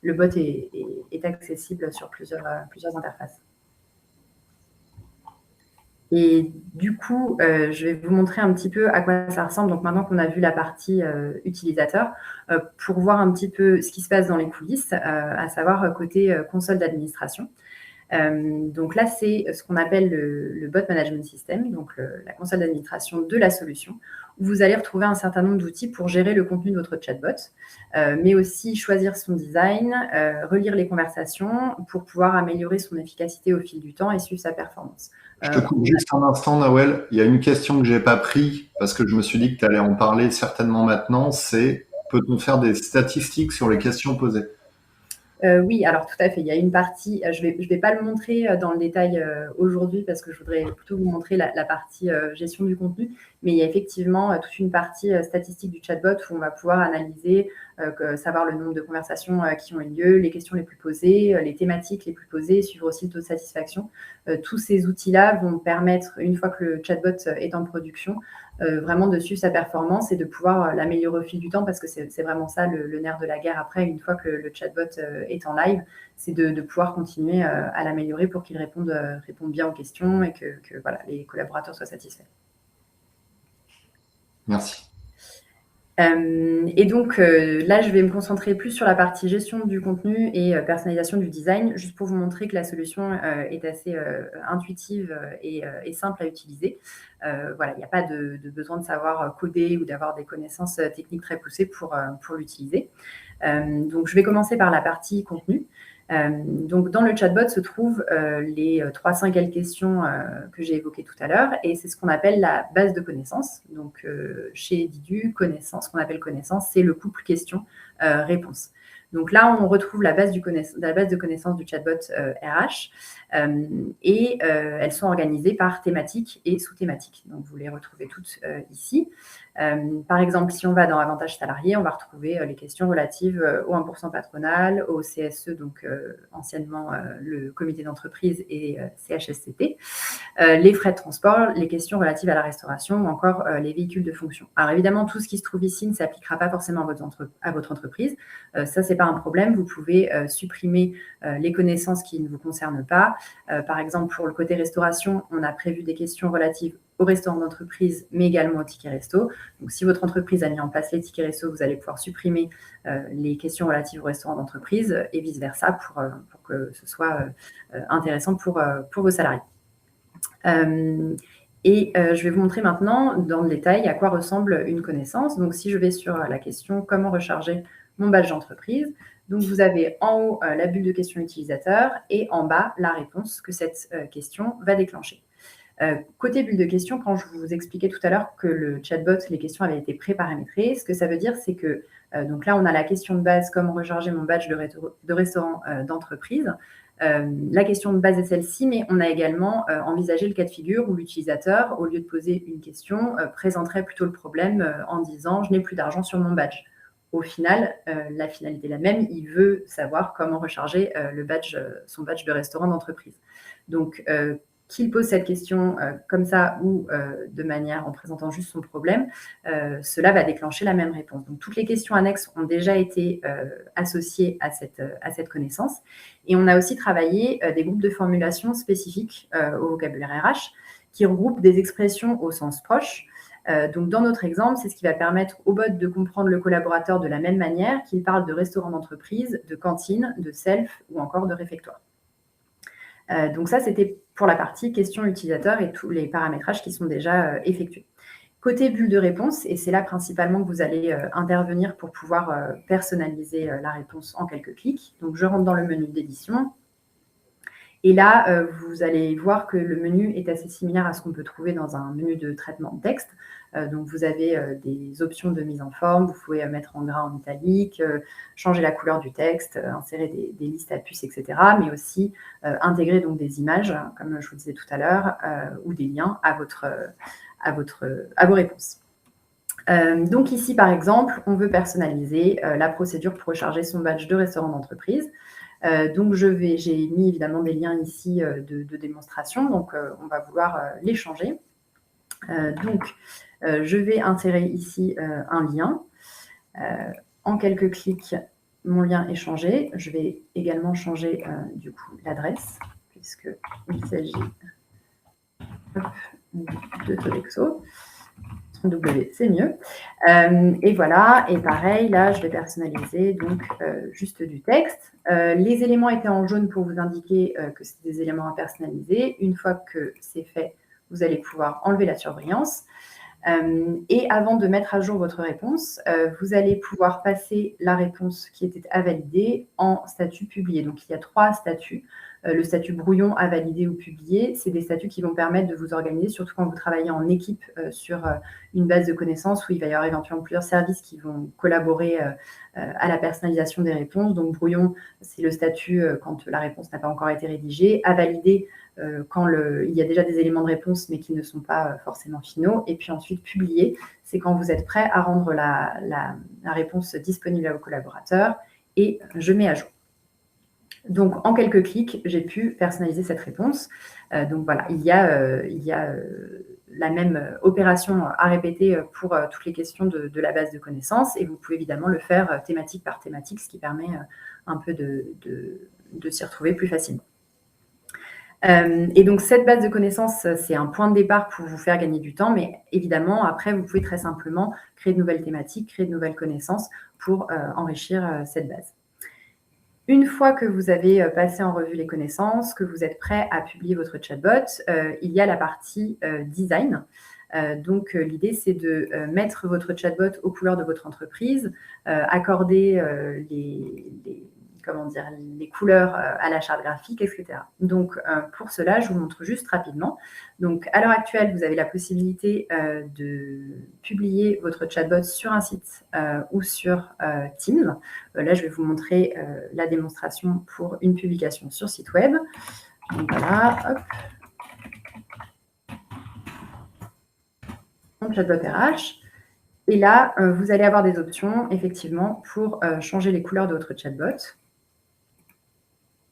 [SPEAKER 3] le bot est accessible sur plusieurs interfaces. Et du coup, je vais vous montrer un petit peu à quoi ça ressemble. Donc maintenant qu'on a vu la partie utilisateur, pour voir un petit peu ce qui se passe dans les coulisses, à savoir côté console d'administration. Donc là, c'est ce qu'on appelle le Bot Management System, donc la console d'administration de la solution, où vous allez retrouver un certain nombre d'outils pour gérer le contenu de votre chatbot, mais aussi choisir son design, relire les conversations pour pouvoir améliorer son efficacité au fil du temps et suivre sa performance.
[SPEAKER 1] Je te coupe juste un instant, Nawel. Il y a une question que je n'ai pas prise parce que je me suis dit que tu allais en parler certainement maintenant, c'est peut-on faire des statistiques sur les questions posées?
[SPEAKER 3] Oui, alors tout à fait. Il y a une partie, je vais pas le montrer dans le détail aujourd'hui parce que je voudrais plutôt vous montrer la partie gestion du contenu, mais il y a effectivement toute une partie statistique du chatbot où on va pouvoir analyser, savoir le nombre de conversations qui ont eu lieu, les questions les plus posées, les thématiques les plus posées, suivre aussi le taux de satisfaction. Tous ces outils-là vont permettre, une fois que le chatbot est en production, vraiment de suivre sa performance et de pouvoir l'améliorer au fil du temps, parce que c'est vraiment ça le nerf de la guerre après, une fois que le chatbot est en live, c'est de pouvoir continuer à l'améliorer pour qu'il réponde bien aux questions et que voilà, les collaborateurs soient satisfaits.
[SPEAKER 1] Merci.
[SPEAKER 3] Et donc là, je vais me concentrer plus sur la partie gestion du contenu et personnalisation du design, juste pour vous montrer que la solution est assez intuitive et simple à utiliser. Voilà, il n'y a pas de besoin de savoir coder ou d'avoir des connaissances techniques très poussées pour l'utiliser. Donc, je vais commencer par la partie contenu. Donc, dans le chatbot se trouvent les 300 questions que j'ai évoquées tout à l'heure, et c'est ce qu'on appelle la base de connaissances. Donc, chez Didu, connaissance, ce qu'on appelle connaissance, c'est le couple question-réponse. Donc là, on retrouve la base de connaissances du chatbot RH, et elles sont organisées par thématique et sous-thématique. Donc, vous les retrouvez toutes ici. Par exemple, si on va dans Avantages salariés, on va retrouver les questions relatives au 1% patronal, au CSE, donc anciennement le comité d'entreprise et CHSCT, les frais de transport, les questions relatives à la restauration ou encore les véhicules de fonction. Alors évidemment, tout ce qui se trouve ici ne s'appliquera pas forcément à votre entreprise. Ça, c'est pas un problème. Vous pouvez supprimer les connaissances qui ne vous concernent pas. Par exemple, pour le côté restauration, on a prévu des questions relatives au restaurant d'entreprise, mais également au ticket resto. Donc, si votre entreprise a mis en place les tickets resto, vous allez pouvoir supprimer les questions relatives au restaurant d'entreprise et vice-versa pour que ce soit intéressant pour vos salariés. Je vais vous montrer maintenant dans le détail à quoi ressemble une connaissance. Donc, si je vais sur la question « Comment recharger mon badge d'entreprise ?» Donc, vous avez en haut la bulle de question utilisateur et en bas la réponse que cette question va déclencher. Côté bulle de questions, quand je vous expliquais tout à l'heure que le chatbot, les questions avaient été pré-paramétrées, ce que ça veut dire, c'est que donc là, on a la question de base « Comment recharger mon badge de restaurant d'entreprise ?» La question de base est celle-ci, mais on a également envisagé le cas de figure où l'utilisateur, au lieu de poser une question, présenterait plutôt le problème en disant « Je n'ai plus d'argent sur mon badge ». Au final, la finalité est la même, il veut savoir comment recharger son badge de restaurant d'entreprise. Donc, qu'il pose cette question comme ça ou de manière en présentant juste son problème, cela va déclencher la même réponse. Donc, toutes les questions annexes ont déjà été associées à cette connaissance. Et on a aussi travaillé des groupes de formulation spécifiques au vocabulaire RH qui regroupent des expressions au sens proche. Donc, dans notre exemple, c'est ce qui va permettre au bot de comprendre le collaborateur de la même manière qu'il parle de restaurant d'entreprise, de cantine, de self ou encore de réfectoire. Donc ça, c'était pour la partie question utilisateur et tous les paramétrages qui sont déjà effectués. Côté bulle de réponse, et c'est là principalement que vous allez intervenir pour pouvoir personnaliser la réponse en quelques clics. Donc, je rentre dans le menu d'édition. Et là, vous allez voir que le menu est assez similaire à ce qu'on peut trouver dans un menu de traitement de texte. Donc, vous avez des options de mise en forme. Vous pouvez mettre en gras, en italique, changer la couleur du texte, insérer des listes à puces, etc. Mais aussi intégrer donc des images, comme je vous disais tout à l'heure, ou des liens à vos réponses. Donc ici, par exemple, on veut personnaliser la procédure pour recharger son badge de restaurant d'entreprise. Donc, j'ai mis évidemment des liens ici de démonstration. Donc, on va vouloir les changer. Je vais insérer ici un lien. En quelques clics, mon lien est changé. Je vais également changer du coup l'adresse, puisqu'il s'agit de Sodexo. W, c'est mieux. Et voilà, et pareil, là, je vais personnaliser donc juste du texte. Les éléments étaient en jaune pour vous indiquer que c'est des éléments à personnaliser. Une fois que c'est fait, vous allez pouvoir enlever la surbrillance. Et avant de mettre à jour votre réponse, vous allez pouvoir passer la réponse qui était à valider en statut publié. Donc, il y a 3 statuts. Le statut brouillon à valider ou publier, c'est des statuts qui vont permettre de vous organiser, surtout quand vous travaillez en équipe sur une base de connaissances où il va y avoir éventuellement plusieurs services qui vont collaborer à la personnalisation des réponses. Donc, brouillon, c'est le statut quand la réponse n'a pas encore été rédigée. À valider, quand il y a déjà des éléments de réponse mais qui ne sont pas forcément finaux. Et puis ensuite, publier, c'est quand vous êtes prêt à rendre la réponse disponible à vos collaborateurs et je mets à jour. Donc, en quelques clics, j'ai pu personnaliser cette réponse. Donc voilà, il y a la même opération à répéter pour toutes les questions de la base de connaissances et vous pouvez évidemment le faire thématique par thématique, ce qui permet un peu de s'y retrouver plus facilement. Et donc, cette base de connaissances, c'est un point de départ pour vous faire gagner du temps, mais évidemment, après, vous pouvez très simplement créer de nouvelles thématiques, créer de nouvelles connaissances pour enrichir cette base. Une fois que vous avez passé en revue les connaissances, que vous êtes prêt à publier votre chatbot, il y a la partie design. Donc, l'idée, c'est de mettre votre chatbot aux couleurs de votre entreprise, accorder les couleurs à la charte graphique, etc. Donc, pour cela, je vous montre juste rapidement. Donc, à l'heure actuelle, vous avez la possibilité de publier votre chatbot sur un site ou sur Teams. Là, je vais vous montrer la démonstration pour une publication sur site web. Donc, voilà, hop. Mon chatbot RH. Et là, vous allez avoir des options, effectivement, pour changer les couleurs de votre chatbot.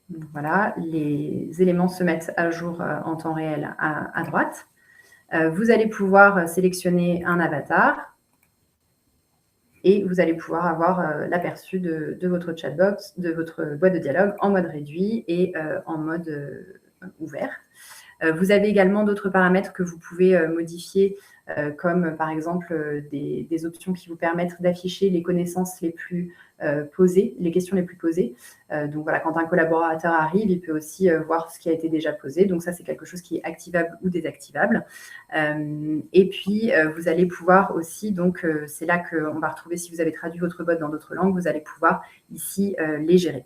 [SPEAKER 3] Donc voilà, les éléments se mettent à jour en temps réel à droite. Vous allez pouvoir sélectionner un avatar et vous allez pouvoir avoir l'aperçu de votre chatbot, de votre boîte de dialogue en mode réduit et en mode ouvert. Vous avez également d'autres paramètres que vous pouvez modifier, comme par exemple des options qui vous permettent d'afficher les connaissances les plus posées, les questions les plus posées. Donc voilà, quand un collaborateur arrive, il peut aussi voir ce qui a été déjà posé. Donc ça, c'est quelque chose qui est activable ou désactivable. Et puis, vous allez pouvoir aussi, donc c'est là qu'on va retrouver, si vous avez traduit votre bot dans d'autres langues, vous allez pouvoir ici les gérer.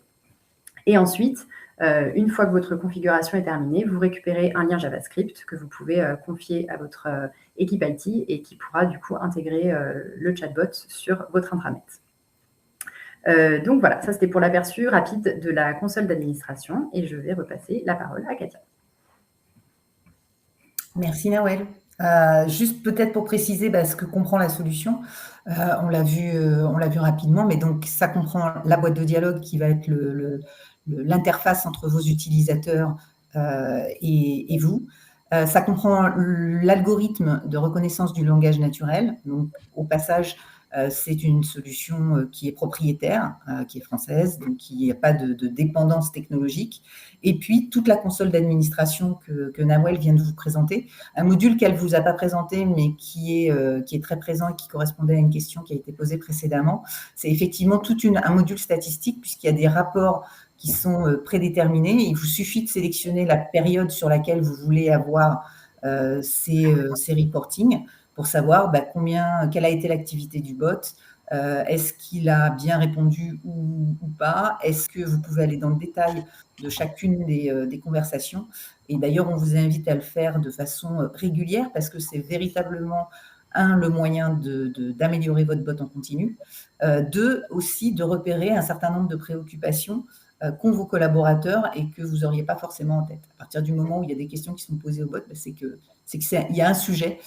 [SPEAKER 3] Et ensuite, une fois que votre configuration est terminée, vous récupérez un lien JavaScript que vous pouvez confier à votre équipe IT et qui pourra du coup intégrer le chatbot sur votre intranet. Donc voilà, ça c'était pour l'aperçu rapide de la console d'administration et je vais repasser la parole à Katia.
[SPEAKER 2] Merci Nawel. Juste peut-être pour préciser ce que comprend la solution, on l'a vu rapidement, mais donc ça comprend la boîte de dialogue qui va être l'interface entre vos utilisateurs et vous. Ça comprend l'algorithme de reconnaissance du langage naturel. Donc, au passage, c'est une solution qui est propriétaire, qui est française, donc il n'y a pas de dépendance technologique. Et puis, toute la console d'administration que Nawel vient de vous présenter, un module qu'elle ne vous a pas présenté, mais qui est très présent et qui correspondait à une question qui a été posée précédemment. C'est effectivement un module statistique, puisqu'il y a des rapports qui sont prédéterminés. Il vous suffit de sélectionner la période sur laquelle vous voulez avoir ces reportings pour savoir quelle a été l'activité du bot, est-ce qu'il a bien répondu ou pas, est-ce que vous pouvez aller dans le détail de chacune des conversations. Et d'ailleurs, on vous invite à le faire de façon régulière parce que c'est véritablement le moyen d'améliorer votre bot en continu. Aussi de repérer un certain nombre de préoccupations qu'ont vos collaborateurs et que vous n'auriez pas forcément en tête. À partir du moment où il y a des questions qui sont posées au bot, c'est qu'il y a un sujet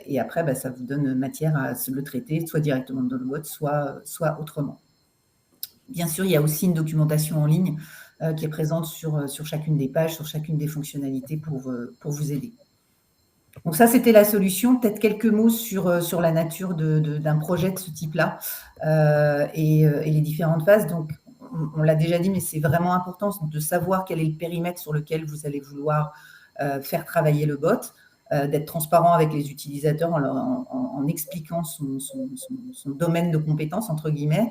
[SPEAKER 2] et après, ça vous donne matière à le traiter, soit directement dans le bot, soit autrement. Bien sûr, il y a aussi une documentation en ligne qui est présente sur chacune des pages, sur chacune des fonctionnalités pour vous aider. Donc ça, c'était la solution. Peut-être quelques mots sur la nature d'un projet de ce type-là et les différentes phases. Donc, on l'a déjà dit, mais c'est vraiment important de savoir quel est le périmètre sur lequel vous allez vouloir faire travailler le bot. d'être transparent avec les utilisateurs en expliquant son domaine de compétences, entre guillemets,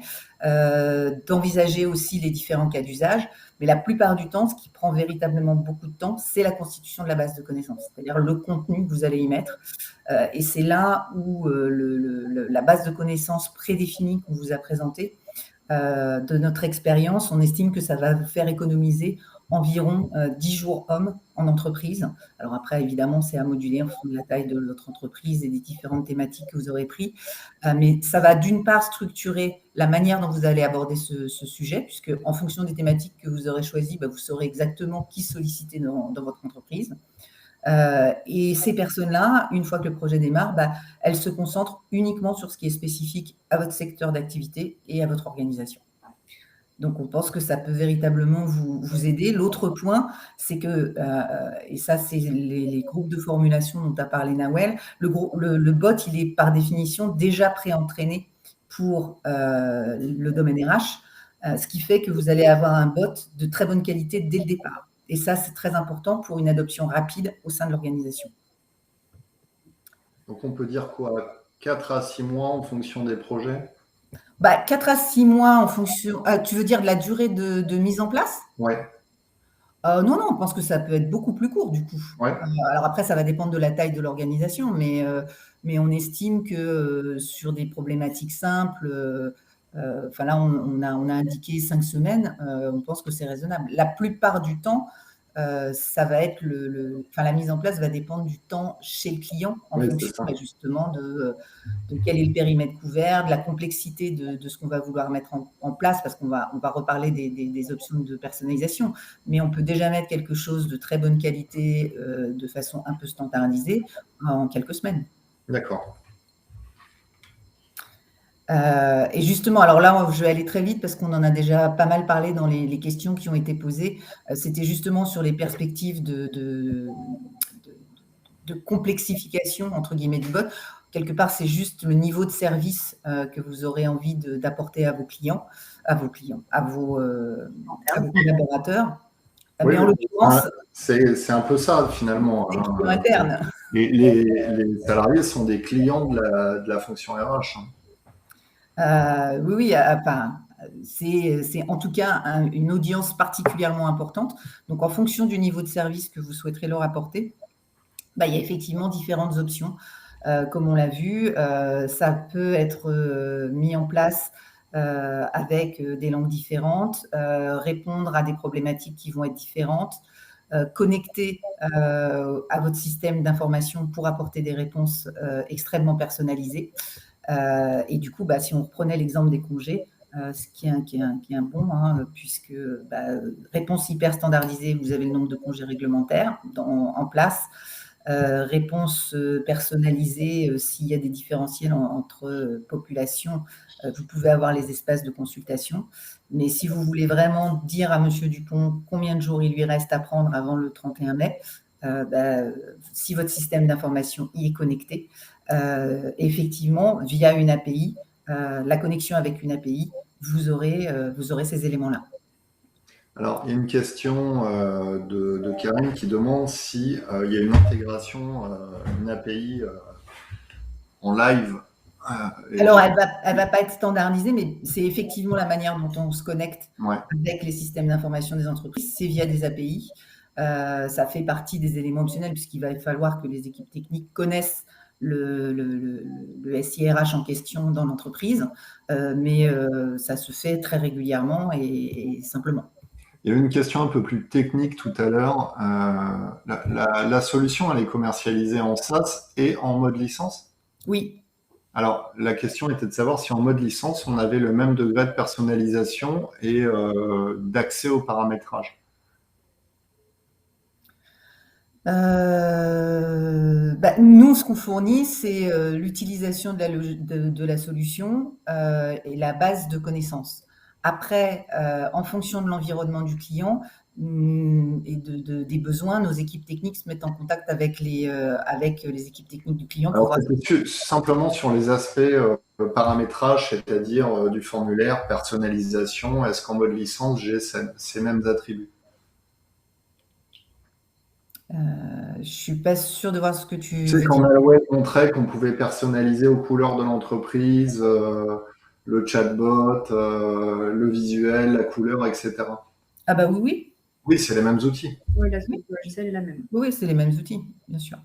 [SPEAKER 2] d'envisager aussi les différents cas d'usage. Mais la plupart du temps, ce qui prend véritablement beaucoup de temps, c'est la constitution de la base de connaissances, c'est-à-dire le contenu que vous allez y mettre. Et c'est là où la base de connaissances prédéfinie qu'on vous a présentée, de notre expérience, on estime que ça va vous faire économiser environ 10 jours hommes en entreprise. Alors après, évidemment, c'est à moduler en fonction de la taille de votre entreprise et des différentes thématiques que vous aurez pris. Mais ça va d'une part structurer la manière dont vous allez aborder ce sujet, puisque en fonction des thématiques que vous aurez choisies, vous saurez exactement qui solliciter dans votre entreprise. Et ces personnes-là, une fois que le projet démarre, elles se concentrent uniquement sur ce qui est spécifique à votre secteur d'activité et à votre organisation. Donc, on pense que ça peut véritablement vous aider. L'autre point, c'est que, et ça, c'est les groupes de formulation dont a parlé Nawel, le bot, il est par définition déjà pré-entraîné pour le domaine RH, ce qui fait que vous allez avoir un bot de très bonne qualité dès le départ. Et ça, c'est très important pour une adoption rapide au sein de l'organisation.
[SPEAKER 1] Donc, on peut dire quoi? 4 à 6 mois en fonction des projets?
[SPEAKER 2] 4 à 6 mois en fonction… tu veux dire de la durée de mise en place?
[SPEAKER 1] Ouais.
[SPEAKER 2] Non, on pense que ça peut être beaucoup plus court du coup.
[SPEAKER 1] Ouais.
[SPEAKER 2] Alors après, ça va dépendre de la taille de l'organisation, mais on estime que sur des problématiques simples, là, on a indiqué 5 semaines, on pense que c'est raisonnable. La plupart du temps, ça va être la mise en place va dépendre du temps chez le client en fonction justement de quel est le périmètre couvert, de la complexité de ce qu'on va vouloir mettre en place, parce qu'on va reparler des options de personnalisation, mais on peut déjà mettre quelque chose de très bonne qualité de façon un peu standardisée en quelques semaines.
[SPEAKER 1] D'accord.
[SPEAKER 2] Et justement, alors là, je vais aller très vite parce qu'on en a déjà pas mal parlé dans les questions qui ont été posées. C'était justement sur les perspectives de complexification, entre guillemets, du bot. Quelque part, c'est juste le niveau de service que vous aurez envie d'apporter à vos clients, à vos collaborateurs.
[SPEAKER 1] Oui,
[SPEAKER 2] mais en l'occurrence,
[SPEAKER 1] c'est un peu ça, finalement.
[SPEAKER 2] C'est clients internes.
[SPEAKER 1] Les salariés sont des clients de la fonction RH.
[SPEAKER 2] Oui, c'est en tout cas une audience particulièrement importante. Donc, en fonction du niveau de service que vous souhaiterez leur apporter, il y a effectivement différentes options. Comme on l'a vu, ça peut être mis en place avec des langues différentes, répondre à des problématiques qui vont être différentes, connecter à votre système d'information pour apporter des réponses extrêmement personnalisées. Et du coup, si on reprenait l'exemple des congés, ce qui est un bon, puisque réponse hyper standardisée, vous avez le nombre de congés réglementaires en place. Réponse personnalisée, s'il y a des différentiels entre populations, vous pouvez avoir les espaces de consultation. Mais si vous voulez vraiment dire à Monsieur Dupont combien de jours il lui reste à prendre avant le 31 mai, si votre système d'information y est connecté, effectivement, via une API, la connexion avec une API, vous aurez ces éléments-là.
[SPEAKER 1] Alors, il y a une question de Karine qui demande si il y a une intégration, une API en live.
[SPEAKER 2] Alors, elle va pas être standardisée, mais c'est effectivement la manière dont on se connecte avec les systèmes d'information des entreprises. C'est via des API. Ça fait partie des éléments optionnels puisqu'il va falloir que les équipes techniques connaissent le SIRH en question dans l'entreprise, mais ça se fait très régulièrement et simplement.
[SPEAKER 1] Il y avait une question un peu plus technique tout à l'heure. La solution, elle est commercialisée en SaaS et en mode licence?
[SPEAKER 2] Oui.
[SPEAKER 1] Alors, la question était de savoir si en mode licence, on avait le même degré de personnalisation et d'accès au paramétrage.
[SPEAKER 2] Nous, ce qu'on fournit, c'est l'utilisation de la solution et la base de connaissances. Après, en fonction de l'environnement du client et des besoins, nos équipes techniques se mettent en contact avec les équipes techniques du client.
[SPEAKER 1] Alors, c'était simplement sur les aspects paramétrage, c'est-à-dire du formulaire, personnalisation. Est-ce qu'en mode licence, j'ai ces mêmes attributs?
[SPEAKER 2] Je suis pas sûre de voir ce que tu
[SPEAKER 1] Tu sais,
[SPEAKER 2] veux
[SPEAKER 1] quand
[SPEAKER 2] dire.
[SPEAKER 1] Nawel montrait qu'on pouvait personnaliser aux couleurs de l'entreprise, le chatbot, le visuel, la couleur, etc.
[SPEAKER 2] Ah bah oui, oui,
[SPEAKER 1] Oui, c'est les mêmes outils.
[SPEAKER 3] Oui, la suite
[SPEAKER 2] oui,
[SPEAKER 3] du logiciel est la même.
[SPEAKER 2] oui, c'est les mêmes outils, bien sûr.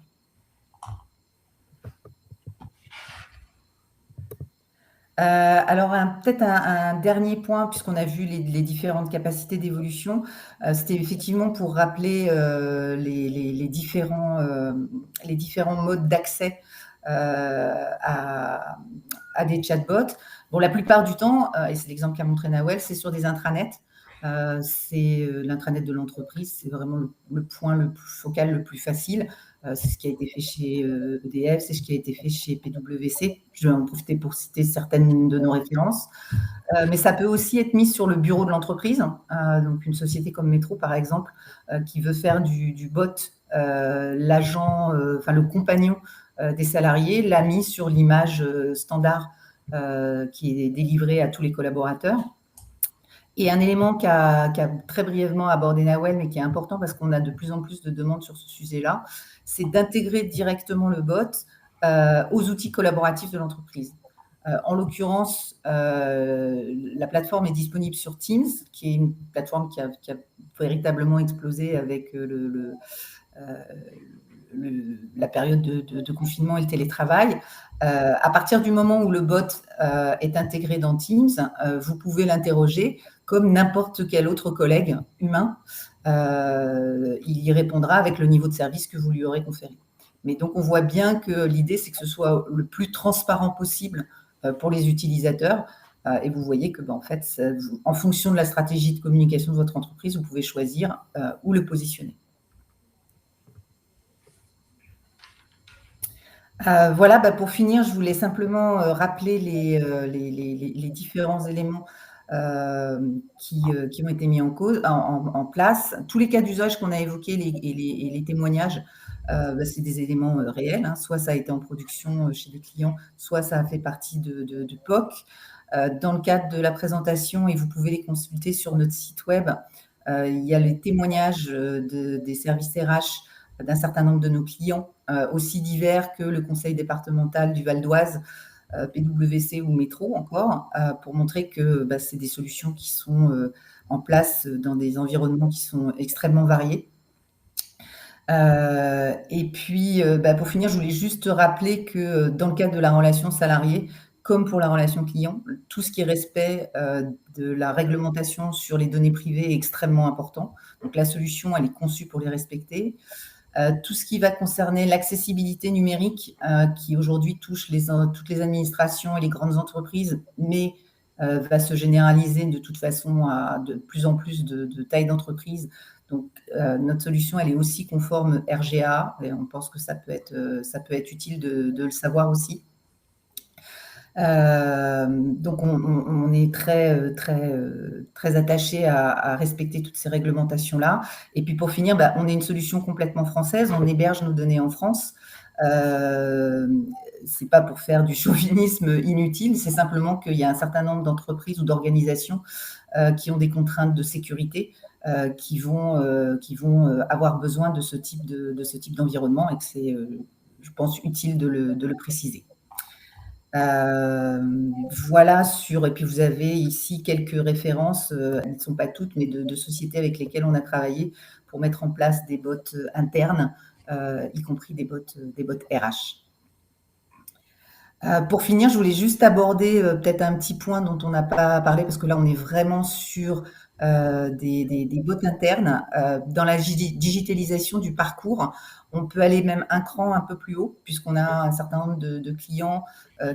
[SPEAKER 2] Alors, peut-être un dernier point, puisqu'on a vu les différentes capacités d'évolution, c'était effectivement pour rappeler les différents modes d'accès à des chatbots. Bon, la plupart du temps, et c'est l'exemple qu'a montré Nawel, c'est sur des intranets. C'est l'intranet de l'entreprise, c'est vraiment le point le plus focal, le plus facile. C'est ce qui a été fait chez EDF, c'est ce qui a été fait chez PwC. Je vais en profiter pour citer certaines de nos références. Mais ça peut aussi être mis sur le bureau de l'entreprise. Donc, une société comme Métro, par exemple, qui veut faire du bot, l'agent, enfin le compagnon des salariés, l'a mis sur l'image standard qui est délivrée à tous les collaborateurs. Et un élément qu'a très brièvement abordé Nawel, mais qui est important parce qu'on a de plus en plus de demandes sur ce sujet-là, c'est d'intégrer directement le bot aux outils collaboratifs de l'entreprise. En l'occurrence, la plateforme est disponible sur Teams, qui est une plateforme qui a véritablement explosé avec la période de confinement et le télétravail. À partir du moment où le bot est intégré dans Teams, vous pouvez l'interroger comme n'importe quel autre collègue humain. Il y répondra avec le niveau de service que vous lui aurez conféré. Mais donc, on voit bien que l'idée, c'est que ce soit le plus transparent possible pour les utilisateurs. Et vous voyez que, en fait, en fonction de la stratégie de communication de votre entreprise, vous pouvez choisir où le positionner. Voilà, pour finir, je voulais simplement rappeler les différents éléments qui ont été mis en place. Tous les cas d'usage qu'on a évoqués et les témoignages, c'est des éléments réels. Soit ça a été en production chez des clients, soit ça a fait partie de POC. Dans le cadre de la présentation, et vous pouvez les consulter sur notre site web, il y a les témoignages des services RH d'un certain nombre de nos clients, aussi divers que le conseil départemental du Val d'Oise, PwC ou Métro encore, pour montrer que c'est des solutions qui sont en place dans des environnements qui sont extrêmement variés. Et puis, pour finir, je voulais juste rappeler que dans le cadre de la relation salariée, comme pour la relation client, tout ce qui est respect de la réglementation sur les données privées est extrêmement important. Donc, la solution, elle est conçue pour les respecter. Tout ce qui va concerner l'accessibilité numérique, qui aujourd'hui touche toutes les administrations et les grandes entreprises, mais va se généraliser de toute façon à de plus en plus de tailles d'entreprise. Donc, notre solution, elle est aussi conforme RGA, et on pense que ça peut être utile de le savoir aussi. Donc, on est très attaché à respecter toutes ces réglementations-là. Et puis, pour finir, on est une solution complètement française. On héberge nos données en France. C'est pas pour faire du chauvinisme inutile, c'est simplement qu'il y a un certain nombre d'entreprises ou d'organisations qui ont des contraintes de sécurité qui vont avoir besoin de ce type d'environnement et que c'est, je pense, utile de le préciser. Voilà et puis vous avez ici quelques références, elles ne sont pas toutes, mais de sociétés avec lesquelles on a travaillé pour mettre en place des bots internes, y compris des bots RH. Pour finir, je voulais juste aborder peut-être un petit point dont on n'a pas parlé, parce que là, on est vraiment sur des bots internes. Dans la digitalisation du parcours, on peut aller même un cran un peu plus haut, puisqu'on a un certain nombre de clients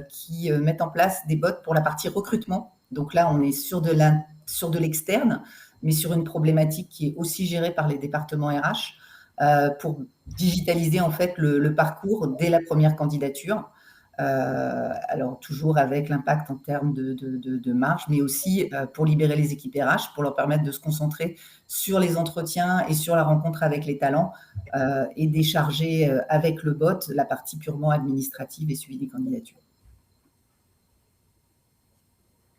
[SPEAKER 2] qui mettent en place des bots pour la partie recrutement. Donc là, on est sur de l'externe, mais sur une problématique qui est aussi gérée par les départements RH pour digitaliser en fait le parcours dès la première candidature. Alors toujours avec l'impact en termes de marge, mais aussi pour libérer les équipes RH, pour leur permettre de se concentrer sur les entretiens et sur la rencontre avec les talents et décharger avec le bot la partie purement administrative et suivi des candidatures.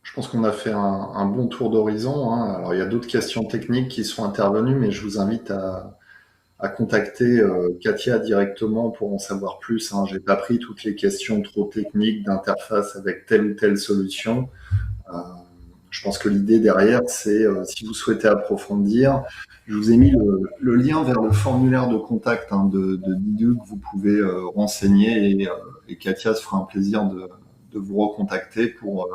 [SPEAKER 1] Je pense qu'on a fait un bon tour d'horizon. Alors, il y a d'autres questions techniques qui sont intervenues, mais je vous invite à à contacter Katia directement pour en savoir plus. Hein. Je n'ai pas pris toutes les questions trop techniques d'interface avec telle ou telle solution. Je pense que l'idée derrière, c'est si vous souhaitez approfondir, je vous ai mis le lien vers le formulaire de contact de Didu que vous pouvez renseigner et Katia se fera un plaisir de vous recontacter pour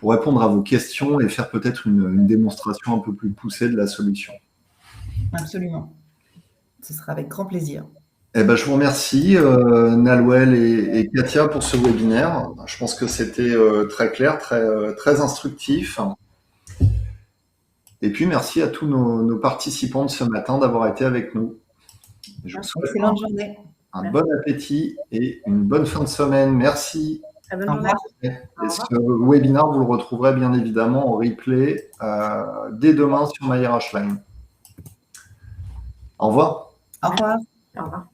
[SPEAKER 1] répondre à vos questions et faire peut-être une démonstration un peu plus poussée de la solution.
[SPEAKER 2] Absolument. Ce sera avec grand plaisir.
[SPEAKER 1] Eh ben, je vous remercie, Nalwel et Katia, pour ce webinaire. Je pense que c'était très clair, très instructif. Et puis, merci à tous nos participants de ce matin d'avoir été avec nous. Je vous souhaite
[SPEAKER 2] Excellente journée.
[SPEAKER 1] un bon appétit et une bonne fin de semaine. Merci.
[SPEAKER 3] Très bonne
[SPEAKER 2] Au
[SPEAKER 3] journée.
[SPEAKER 1] Et ce webinaire, vous le retrouverez bien évidemment en replay dès demain sur MyRHline. Au revoir.
[SPEAKER 2] Au revoir.
[SPEAKER 3] Au revoir.